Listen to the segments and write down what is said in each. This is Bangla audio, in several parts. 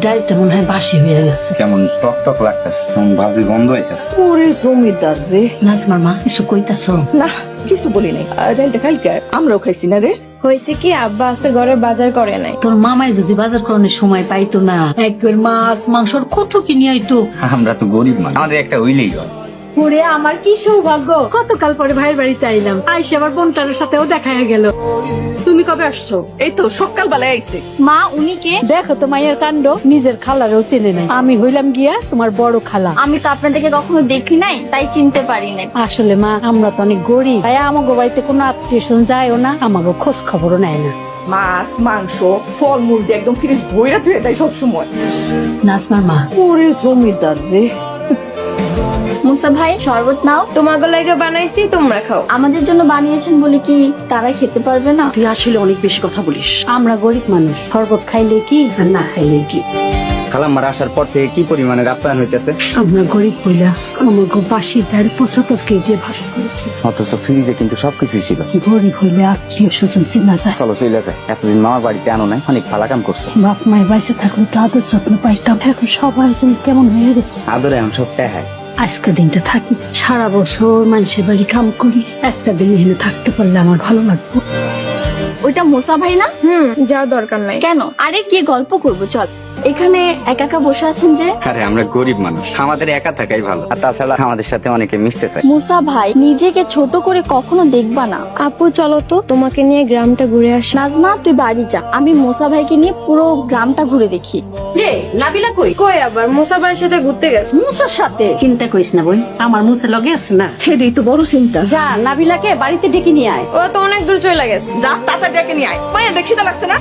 ডাইতে মনে হয় বাসি হয়ে গেছে। কেমন টক টক লাগতেছে, কেমন বাজে গন্ধ হইতেছে। ওরে জমিদার রে। নাজমার মা কিছু কইতাছ? না কিছু বলি নাই, ডালটা কালকে আমরাও খাইছি না রে। হয়েছে কি, আব্বা আজকে ঘরে বাজার করে নাই। তোর মামাই যদি বাজার করানোর সময় পাইতো না, একবার মাছ মাংসর কত কিনে আইতো। আমরা তো গরিব মানুষ, আমাদের একটা হইলেই হয়। ওরে আমার কি সৌভাগ্য, কতকাল পরে ভাইয়ের বাড়িতে আইলাম, আইসে আবার বোনটার সাথেও দেখা গেল। তুমি কবে আসছো? এই তো সকাল বেলায় আইছে। মা উনি কে? দেখো তো মায়ের কাণ্ড, নিজের খালারও চেনে নাই। আমি হইলাম গিয়া তোমার বড় খালা। আমি তো আপনাদেরকে কখনো দেখি নাই, তাই চিনতে পারি নাই। আসলে মা আমরা তো অনেক গরিব, তাই আমাগো বাড়িতে কোনো আত্মীয় স্বজন যায়ও না, আমাগো খোঁজ খবরও নেয় না। মাছ মাংস ফলমূল দিয়ে একদম ফ্রিজ ভইরা ধুয়ে দেয় সবসময়। নাজমার মা ওরে জমিদার রে। মুসা ভাই শরবত নাও, তোমাকে লাগে বানাইছি, তোমরা খাও। আমাদের জন্য বানিয়েছেন বলে কি তারা খেতে পারবে না? তুই আসলে অনেক বেশি কথা বলিস। আমরা গরিব মানুষ, শরবত খাইলে কি আর না খাইলে কি। খালাম্মার আসার পর থেকে কি পরিমাণের আপ্যায়ন হইতেছে। আমরা গরিব বইলা আমাকে বাসি তার 75 কেজি ভাষা করেছে। অথচ ফ্রিজে কিন্তু সবকিছুই ছিল। গরিব হইলে আত্মীয় স্বজন চিনা যায়। চলো চলে যায়, এতদিন মামার বাড়িতে আনো নাই, অনেক ভালো কাম করছো। বাপ মায়ের বাইসে থাকলে তো আদর যত্ন পাইতাম, এখন সবাই যেন কেমন হয়ে গেছে। আদরে এখন সব টাকায়। আজকে দিনটা থাকি, সারা বছর মানুষের বাড়ি কাম করি, একটা দিন এখানে থাকতে পারলে আমার ভালো লাগবে। ওইটা মুসা ভাই না? যাওয়ার দরকার নাই। কেন? আরে গিয়ে গল্প করবো, চল। এখানে একা একা বসে আছেন যে? আরে আমরা গরিব মানুষ, আমাদের একা থাকাই ভালো। আর তাছাড়া আমাদের সাথে অনেকে মিশতে চায়। মুসা ভাই নিজেকে ছোট করে কখনো দেখবা না। আপু চলো তো, তোমাকে নিয়ে গ্রামটা ঘুরে আসি। নাজমা তুই বাড়ি যা, আমি মুসা ভাইকে নিয়ে পুরো গ্রামটা ঘুরে দেখি। রে নাবিলা কই? কই আবার মুসা ভাইয়ের সাথে ঘুরতে গেছে। মুসার সাথে? চিন্তা করিস না বোন, আমার মুসা লগে আছে না। হেডেই তো বড় চিন্তা। যা নাবিলাকে বাড়িতে ডেকে নিয়ে আয়। ও তো অনেক দূর চলে গেছে। যা তাড়াতাড়ি ডেকে নিয়ে আয়, মায়ের দেখিতে লাগছে না।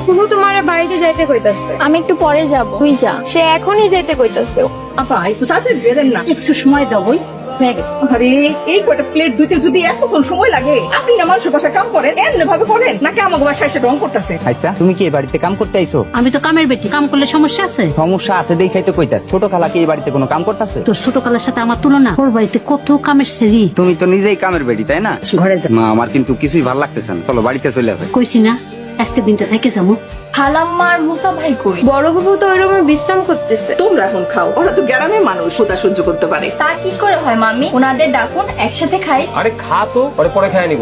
শুধু তোমার বাড়িতে যাইতে কইতাছে। আমি একটু পরে যাব, তুই যা। সে এখনই যেতে কইতাছে। আপা একটু তাড়াতাড়ি দিয়ে দেন না। একটু সময় দাও বই, হয়ে গেছে। আরে এই কয়টা প্লেট ধুইতে যদি এতক্ষণ সময় লাগে, আপনি না মানুষের বাসায় কাম করেন, এমনি ভাবে করেন নাকি আমাকে বাসায় এসে রং করতেছে? আচ্ছা তুমি কি এই বাড়িতে কাম করতে আইছো? আমি তো কামের বেটি, কাম করলে সমস্যা আছে? সমস্যা আছে দেখাই তো কইতাছ। ছোট খালা কি এই বাড়িতে কোনো কাম করতেছে? তোর ছোট কালের সাথে আমার তুলনা? ওর বাড়িতে কত কামের সেরি। তুমি তো নিজেই কামের বেটি, তাই না? ঘরে যা, মা আমার কিন্তু কিছুই ভালো লাগতেছে না, চলো বাড়িতে চলে আসে। কইছি না আজকে দিনটা থেকে যাবো। খালাম্মার মুসা ভাই কই? বড় বাবু তো ওই রুমে বিশ্রাম করতেছে। তোমরা এখন খাও, ওরা তো গ্রামের মানুষ, ওটা সহ্য করতে পারে। তা কি করে হয় মামি? ওনাদের ডাকুন, একসাথে খাই। আরে খা তো, পরে পরে খায় নিব।